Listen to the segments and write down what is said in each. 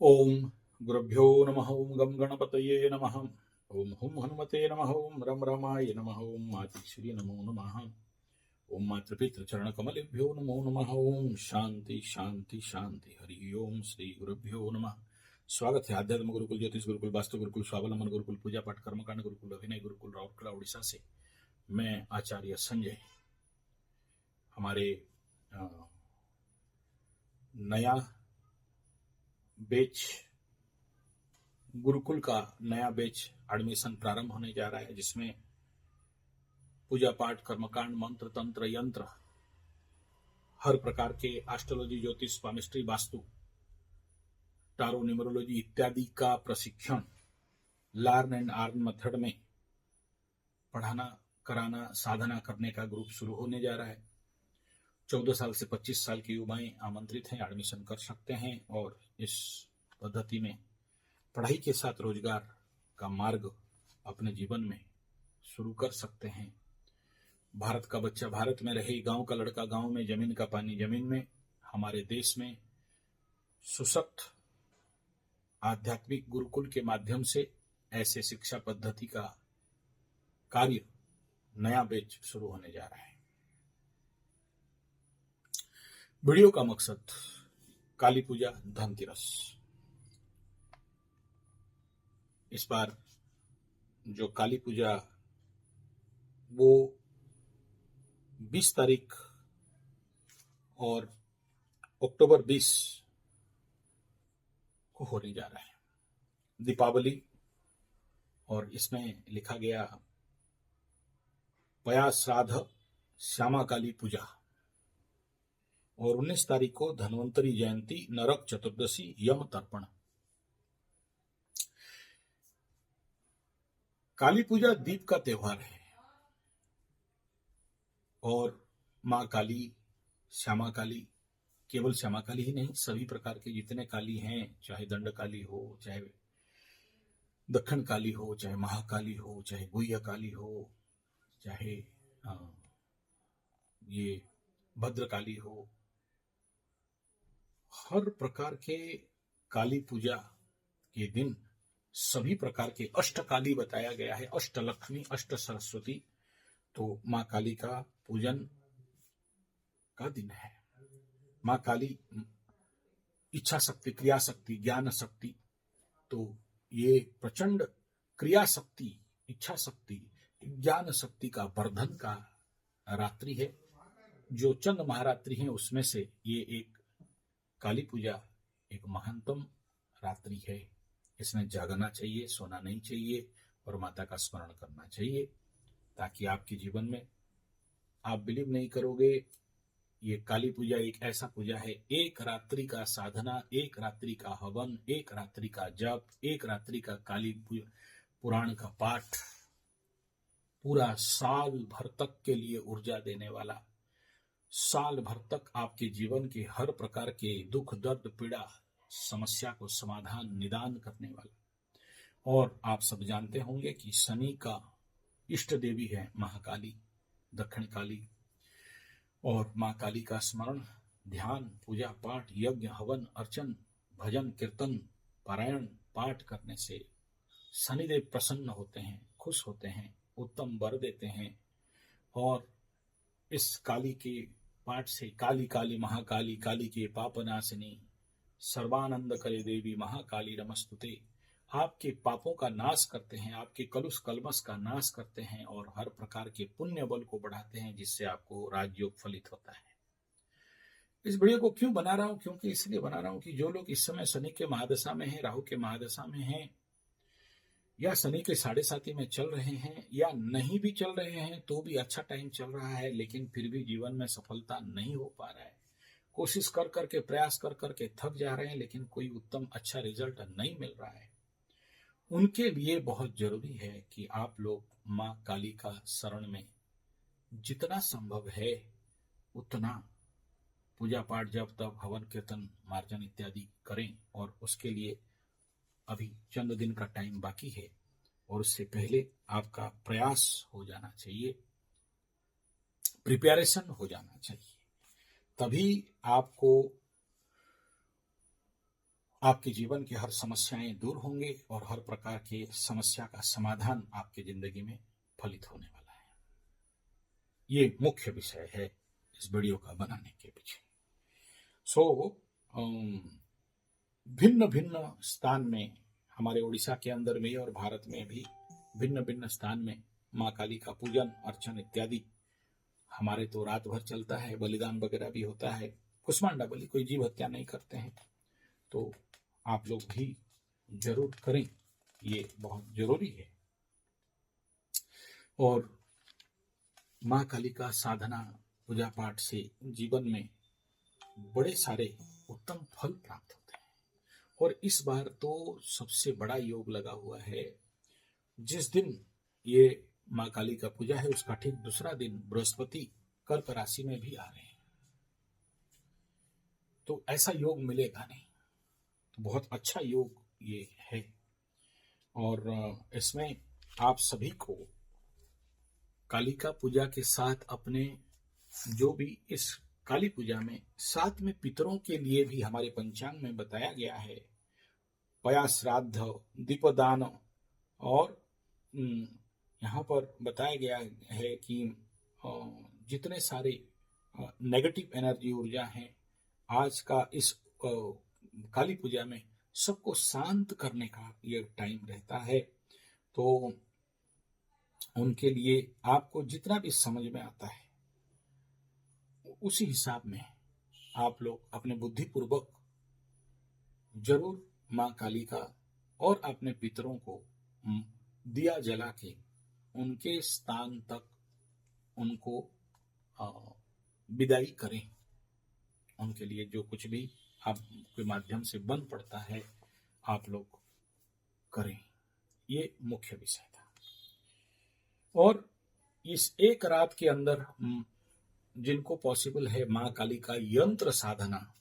ओम गुरुभ्यो नमः। ओम गम गणपतये नमः। ओम हुम हनुमते नमः। ओम रम रमाय नमः। ओम मातृश्री नमो नमः। ओम मातृपितृ चरण कमलेभ्यो नमो नमः। ओम शांति शांति शांति। हरि ओम श्री गुरुभ्यो नमः। स्वागत है आध्यात्म गुरुकुल, ज्योतिष गुरुकुल, वास्तु गुरुकुल, स्वावलंबन गुरुकुल, पूजा पाठ कर्मकांड गुरुकुल, अभिनय गुरुकुल, राउरकेला उड़ीसा से मैं आचार्य संजय हमारे नया बैच गुरुकुल का नया बैच एडमिशन प्रारंभ होने जा रहा है, जिसमें पूजा पाठ कर्मकांड मंत्र तंत्र यंत्र हर प्रकार के एस्ट्रोलॉजी ज्योतिष पामिस्ट्री वास्तु टारो न्यूमरोलॉजी इत्यादि का प्रशिक्षण लर्न एंड अर्न मेथड में पढ़ाना कराना साधना करने का ग्रुप शुरू होने जा रहा है। 14 साल से 25 साल की युवाएं आमंत्रित हैं, एडमिशन कर सकते हैं और इस पद्धति में पढ़ाई के साथ रोजगार का मार्ग अपने जीवन में शुरू कर सकते हैं। भारत का बच्चा भारत में रहे, गांव का लड़का गांव में, जमीन का पानी जमीन में। हमारे देश में सुसख्त आध्यात्मिक गुरुकुल के माध्यम से ऐसे शिक्षा पद्धति का कार्य नया बैच शुरू होने जा रहा है। वीडियो का मकसद काली पूजा धनतेरस। इस बार जो काली पूजा वो 20 तारीख और अक्टूबर 20 को होने जा रहा है, दीपावली। और इसमें लिखा गया पया श्राद्ध श्यामा काली पूजा, और 19 तारीख को धन्वंतरी जयंती, नरक चतुर्दशी, यम तर्पण। काली पूजा दीप का त्योहार है और मां काली, श्यामा काली, केवल श्यामा काली ही नहीं, सभी प्रकार के जितने काली हैं, चाहे दंड काली हो, चाहे दक्षिण काली हो, चाहे महाकाली हो, चाहे गुह्य काली हो, चाहे ये भद्रकाली हो, हर प्रकार के काली पूजा के दिन सभी प्रकार के अष्टकाली बताया गया है, अष्टलक्ष्मी, अष्ट सरस्वती। तो मां काली का पूजन का दिन है। मां काली इच्छा शक्ति, क्रिया शक्ति, ज्ञान शक्ति, तो ये प्रचंड क्रिया शक्ति, इच्छा शक्ति, ज्ञान शक्ति का वर्धन का रात्रि है। जो चंद महारात्रि हैं उसमें से ये एक काली पूजा एक महानतम रात्रि है। इसमें जागना चाहिए, सोना नहीं चाहिए और माता का स्मरण करना चाहिए, ताकि आपके जीवन में, आप बिलीव नहीं करोगे, ये काली पूजा एक ऐसा पूजा है, एक रात्रि का साधना, एक रात्रि का हवन, एक रात्रि का जप, एक रात्रि का काली पुराण का पाठ पूरा साल भर तक के लिए ऊर्जा देने वाला, साल भर तक आपके जीवन के हर प्रकार के दुख दर्द पीड़ा समस्या को समाधान निदान करने वाला। और आप सब जानते होंगे कि शनि का इष्ट देवी है महाकाली, दक्षिण काली। और मां काली का स्मरण, ध्यान, पूजा पाठ, यज्ञ, हवन, अर्चन, भजन, कीर्तन, पारायण पाठ करने से शनिदेव प्रसन्न होते हैं, खुश होते हैं, उत्तम वर देते हैं। और इस काली के पाठ से, काली काली महाकाली, काली के पापनाशिनी, सर्वानंद करे देवी महाकाली नमस्तुते, आपके पापों का नाश करते हैं, आपके कलुष कलमश का नाश करते हैं और हर प्रकार के पुण्य बल को बढ़ाते हैं, जिससे आपको राजयोग फलित होता है। इस वीडियो को क्यों बना रहा हूं? क्योंकि इसलिए बना रहा हूं कि जो लोग इस समय शनि के महादशा में हैं, राहु के महादशा में हैं, या शनि के 7.5 में चल रहे हैं, या नहीं भी चल रहे हैं तो भी अच्छा टाइम चल रहा है, लेकिन फिर भी जीवन में सफलता नहीं हो पा रहा है, कोशिश कर करके, प्रयास कर करके थक जा रहे हैं, लेकिन कोई उत्तम अच्छा रिजल्ट नहीं मिल रहा है, उनके लिए बहुत जरूरी है कि आप लोग मां काली का शरण में जितना संभव है उतना पूजा पाठ, जप तप, हवन, कीर्तन, मार्जन इत्यादि करें। और उसके लिए अभी चंद दिन का टाइम बाकी है और उससे पहले आपका प्रयास हो जाना चाहिए, प्रिपरेशन हो जाना चाहिए, तभी आपको आपके जीवन की हर समस्याएं दूर होंगे और हर प्रकार की समस्या का समाधान आपकी जिंदगी में फलित होने वाला है। ये मुख्य विषय है इस वीडियो का बनाने के पीछे। भिन्न भिन्न स्थान में, हमारे उड़ीसा के अंदर में और भारत में भी भिन्न भिन्न स्थान में माँ काली का पूजन अर्चन इत्यादि हमारे तो रात भर चलता है, बलिदान वगैरह भी होता है। कुष्मांडा बलि, कोई जीव हत्या नहीं करते हैं, तो आप लोग भी जरूर करें, ये बहुत जरूरी है। और माँ काली का साधना पूजा पाठ से जीवन में बड़े सारे उत्तम फल प्राप्त होते हैं। और इस बार तो सबसे बड़ा योग लगा हुआ है। जिस दिन ये माँ काली का पूजा है उसका ठीक दूसरा दिन बृहस्पति कर्क राशि में भी आ रहे हैं, तो ऐसा योग मिलेगा नहीं। तो बहुत अच्छा योग ये है। और इसमें आप सभी को कालिका पूजा के साथ अपने जो भी इस काली पूजा में साथ में पितरों के लिए भी हमारे पंचांग में बताया गया है, पया श्राद्ध, दीपदान, और यहाँ पर बताया गया है कि जितने सारे नेगेटिव एनर्जी ऊर्जा हैं आज का इस काली पूजा में सबको शांत करने का ये टाइम रहता है। तो उनके लिए आपको जितना भी समझ में आता है उसी हिसाब में आप लोग अपने बुद्धिपूर्वक जरूर माँ काली का और अपने पितरों को दिया जला के उनके स्थान तक उनको विदाई करें। उनके लिए जो कुछ भी आपके माध्यम से बन पड़ता है आप लोग करें, ये मुख्य विषय था। और इस एक रात के अंदर जिनको पॉसिबल है माँ काली का यंत्र साधना,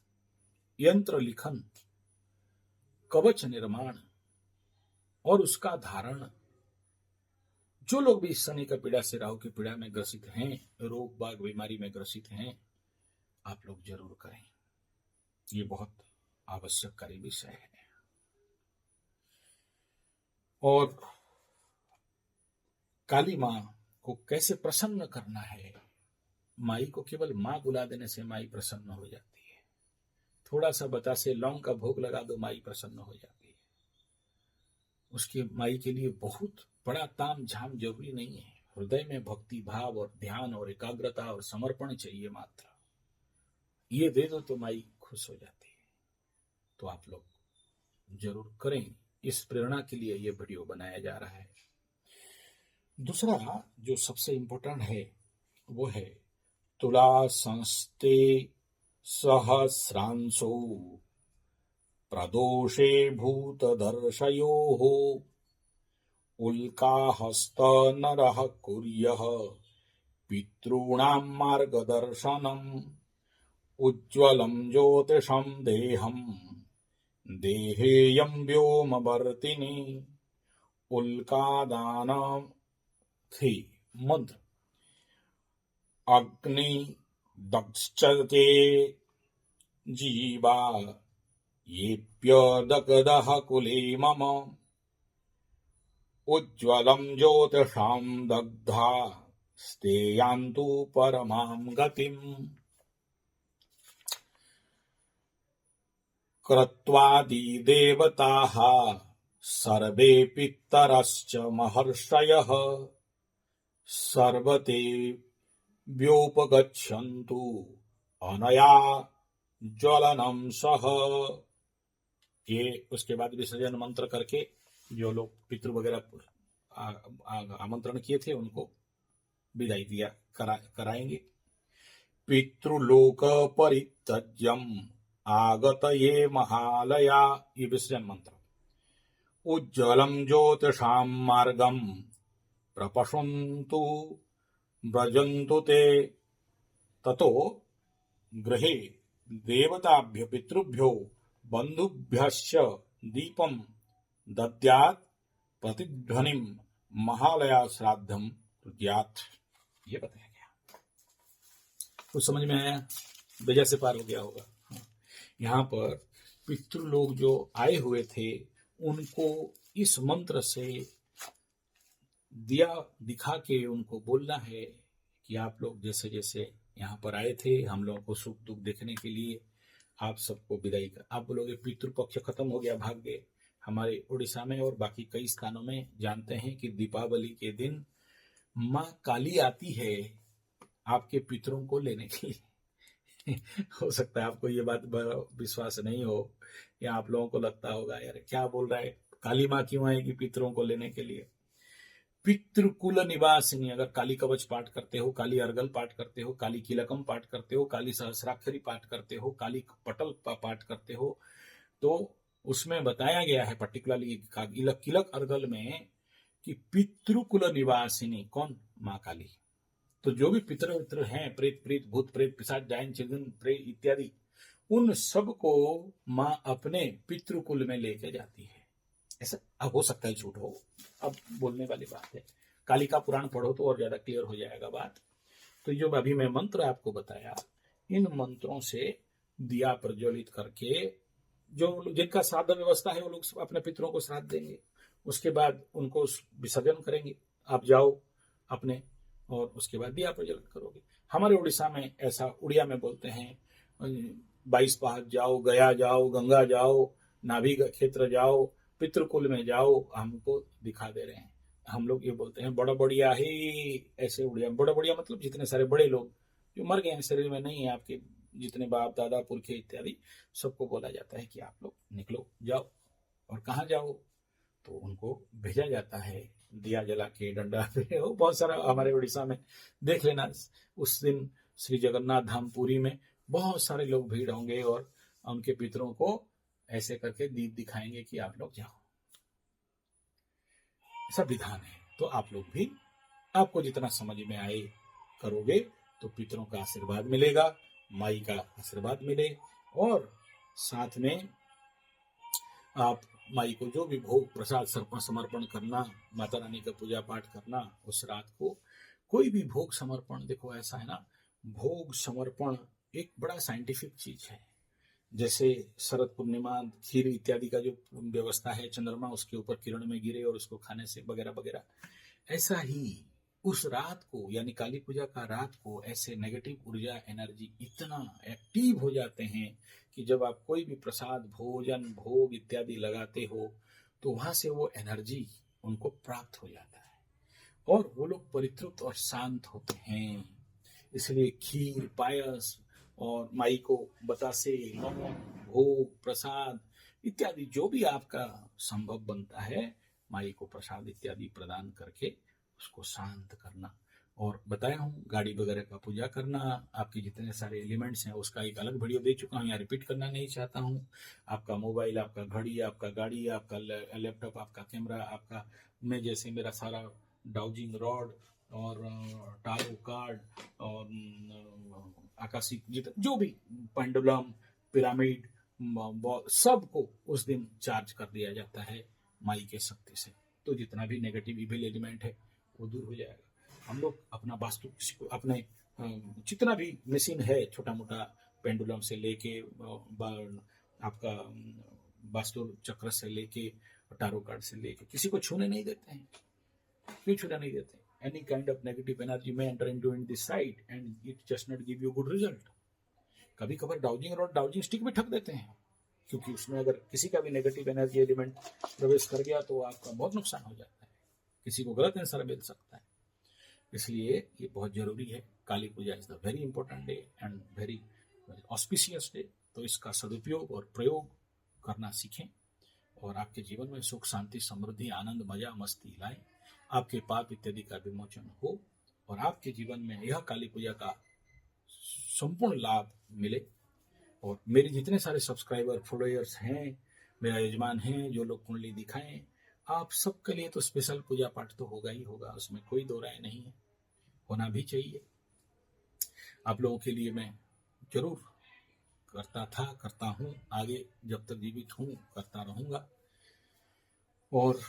यंत्र लिखन, कवच निर्माण और उसका धारण, जो लोग भी शनि का पीड़ा से, राहु की पीड़ा में ग्रसित हैं, रोग बाग बीमारी में ग्रसित हैं, आप लोग जरूर करें। ये बहुत आवश्यककारी विषय है। और काली माँ को कैसे प्रसन्न करना है, माई को केवल माँ बुला देने से माई प्रसन्न हो जाती है। थोड़ा सा बतासे लौंग का भोग लगा दो, माई प्रसन्न हो जाती है। उसके माई के लिए बहुत बड़ा ताम झाम जरूरी नहीं है, हृदय में भक्ति भाव और ध्यान और एकाग्रता और समर्पण चाहिए मात्र। ये दे दो तो माई खुश हो जाती है। तो आप लोग जरूर करें, इस प्रेरणा के लिए ये वीडियो बनाया जा रहा है। दूसरा जो सबसे इंपॉर्टेंट है वो है तुला संस्ते सहस्रांशो प्रदोषे भूतदर्शयोः उल्काहस्त नरः कुर्यः पितॄणां मार्गदर्शनम् उज्ज्वलं ज्योतिषं देहं देहेयं व्योमवर्तिनि उल्कादानं थी मंत्र अग्नि दक्षते जीवा येप्यदकदः कुले मम उज्ज्वलं ज्योतिषां दग्धा स्तेयान्तु परमां गतिम् क्रत्वादिदेवताः सर्वे पितरश्च महर्षयः सर्वते व्योपगच्छन्तु अनया ज्वलनं सह। ये उसके बाद विसर्जन मंत्र करके जो लोग पितृ वगैरह आमंत्रण किए थे उनको विदाई दिया कराएंगे। पितृलोक परित्यज्यम आगत ये महालया, ये विसर्जन मंत्र। उज्ज्वलं ज्योतिषां मार्गं प्रपशन्तु व्रजन्तु ते ततो गृहे देवताभ्यो पितृभ्यो बंधुभ्यश्च दीपं दद्यात् प्रतिध्वनिं महालया श्राद्धं कुर्यात्। ये बताया गया। कुछ समझ में आया? बेजा से पार हो गया होगा। यहाँ पर पितृ लोग जो आए हुए थे उनको इस मंत्र से दिया दिखा के उनको बोलना है कि आप लोग जैसे जैसे यहाँ पर आए थे हम लोगों को सुख दुख देखने के लिए, आप सबको विदाई कर। आप बोलोगे पितृपक्ष खत्म हो गया, भाग गए। हमारे उड़ीसा में और बाकी कई स्थानों में जानते हैं कि दीपावली के दिन माँ काली आती है आपके पितरों को लेने के लिए। हो सकता है आपको ये बात विश्वास नहीं हो, या आप लोगों को लगता होगा यार क्या बोल रहा है, काली माँ क्यों आएगी पितरों को लेने के लिए। पितृकुल निवासिनी, अगर काली कवच पाठ करते हो, काली अर्गल पाठ करते हो, काली किलकम पाठ करते हो, काली सहस्राक्षरी पाठ करते हो, काली पटल पाठ करते हो, तो उसमें बताया गया है पर्टिकुलरली किलक अर्गल में कि पितृकुल निवासिनी कौन, माँ काली। तो जो भी पितर हैं, प्रेत प्रेत भूत प्रेत पिशाच डायन चिगन प्रेत इत्यादि, उन सबको माँ अपने पितृकुल में लेके जाती है। ऐसा अब हो सकता है झूठ हो, अब बोलने वाली बात है। कालिका पुराण पढ़ो तो और ज्यादा क्लियर हो जाएगा बात। तो जो अभी मैं मंत्र आपको बताया, इन मंत्रों से दिया प्रज्वलित करके जो जिनका श्राद्ध व्यवस्था है वो लोग अपने पितरों को श्राद्ध देंगे, उसके बाद उनको विसर्जन करेंगे। आप जाओ अपने, और उसके बाद दिया प्रज्वलित करोगे। हमारे उड़ीसा में ऐसा, उड़िया में बोलते हैं 22 पहाड़ जाओ, गया जाओ, गंगा जाओ, नाभि क्षेत्र जाओ, पितृकुल में जाओ, हमको दिखा दे रहे हैं। हम लोग ये बोलते हैं बड़ा बढ़िया है, ऐसे उड़िया बड़ा बढ़िया मतलब जितने सारे बड़े लोग जो मर गए हैं, शरीर में नहीं है आपके, जितने बाप दादा पुरखे इत्यादि, सबको बोला जाता है कि आप लोग निकलो जाओ। और कहाँ जाओ, तो उनको भेजा जाता है दिया जला के, डंडा पे। बहुत सारा हमारे उड़ीसा में देख लेना, उस दिन श्री जगन्नाथ धाम पुरी में बहुत सारे लोग भीड़ होंगे और उनके पितरों को ऐसे करके दीप दिखाएंगे कि आप लोग जाओ। ऐसा विधान है। तो आप लोग भी, आपको जितना समझ में आए करोगे तो पितरों का आशीर्वाद मिलेगा, माई का आशीर्वाद मिले, और साथ में आप माई को जो भी भोग प्रसाद समर्पण करना, माता रानी का पूजा पाठ करना, उस रात को कोई भी भोग समर्पण, देखो ऐसा है ना, भोग समर्पण एक बड़ा साइंटिफिक चीज है। जैसे शरद पूर्णिमा खीर इत्यादि का जो व्यवस्था है, चंद्रमा उसके ऊपर किरण में गिरे और उसको खाने से वगैरह वगैरह, ऐसा ही उस रात को यानी काली पूजा का रात को ऐसे नेगेटिव ऊर्जा एनर्जी इतना एक्टिव हो जाते हैं कि जब आप कोई भी प्रसाद भोजन भोग इत्यादि लगाते हो तो वहां से वो एनर्जी उनको प्राप्त हो जाता है और वो लोग परितृप्त और शांत होते हैं। इसलिए खीर पायस और माई को बतासे, भोग प्रसाद इत्यादि जो भी आपका संभव बनता है, माई को प्रसाद इत्यादि प्रदान करके उसको शांत करना। और बताया हूँ गाड़ी वगैरह का पूजा करना, आपके जितने सारे एलिमेंट्स हैं उसका एक अलग वीडियो दे चुका हूँ, यहाँ रिपीट करना नहीं चाहता हूँ। आपका मोबाइल, आपका घड़ी, आपका गाड़ी, आपका लैपटॉप, आपका कैमरा, आपका मैं जैसे मेरा सारा डाउजिंग रॉड और टारो कार्ड और आकाशिक जो भी पेंडुलम पिरामिड सबको उस दिन चार्ज कर दिया जाता है माई के शक्ति से। तो जितना भी नेगेटिव इविल एलिमेंट है वो दूर हो जाएगा। हम लोग अपना वास्तु किसी को अपने जितना भी मशीन है, छोटा मोटा पेंडुलम से लेके आपका वास्तु चक्र से लेके टारो कार्ड से लेके किसी को छूने नहीं देते हैं। क्यों छूने नहीं देते? Any kind of negative energy may enter into this site and it just not give you good result. कभी कभार डाउजिंग रॉड डाउजिंग स्टिक भी ठक देते हैं, क्योंकि उसमें अगर किसी का भी नेगेटिव एनर्जी एलिमेंट प्रवेश कर गया तो आपका बहुत नुकसान हो जाता है, किसी को गलत आंसर मिल सकता है। इसलिए ये बहुत जरूरी है। Kali Puja is the very important day and very auspicious day. तो इसका सदुपयोग और प्रयोग करना सीखें और आपके जीवन में सुख शांति समृद्धि आनंद मजा मस्ती लाएं, आपके पाप इत्यादि का विमोचन हो और आपके जीवन में यह काली पूजा का संपूर्ण लाभ मिले। और मेरे जितने सारे सब्सक्राइबर फॉलोअर्स हैं, मेरा यजमान हैं, जो लोग कुंडली दिखाएं, आप सबके लिए तो स्पेशल पूजा पाठ तो होगा ही होगा, उसमें कोई दो राय नहीं है, होना भी चाहिए। आप लोगों के लिए मैं जरूर करता था, करता हूँ, आगे जब तक जीवित हूँ करता रहूंगा। और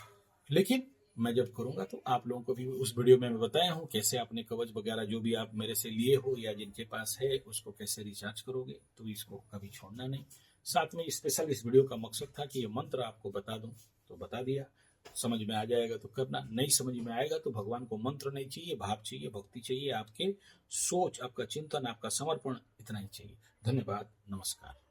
लेकिन मैं जब करूंगा तो आप लोगों को भी उस वीडियो में मैं बताया हूँ कैसे आपने कवच वगैरह जो भी आप मेरे से लिए हो या जिनके पास है उसको कैसे रिचार्ज करोगे। तो इसको कभी छोड़ना नहीं, साथ में स्पेशल इस वीडियो का मकसद था कि ये मंत्र आपको बता दूं, तो बता दिया। समझ में आ जाएगा तो करना, नहीं समझ में आएगा तो भगवान को मंत्र नहीं चाहिए, भाव चाहिए, भक्ति चाहिए, आपके सोच, आपका चिंतन, आपका समर्पण, इतना ही चाहिए। धन्यवाद, नमस्कार।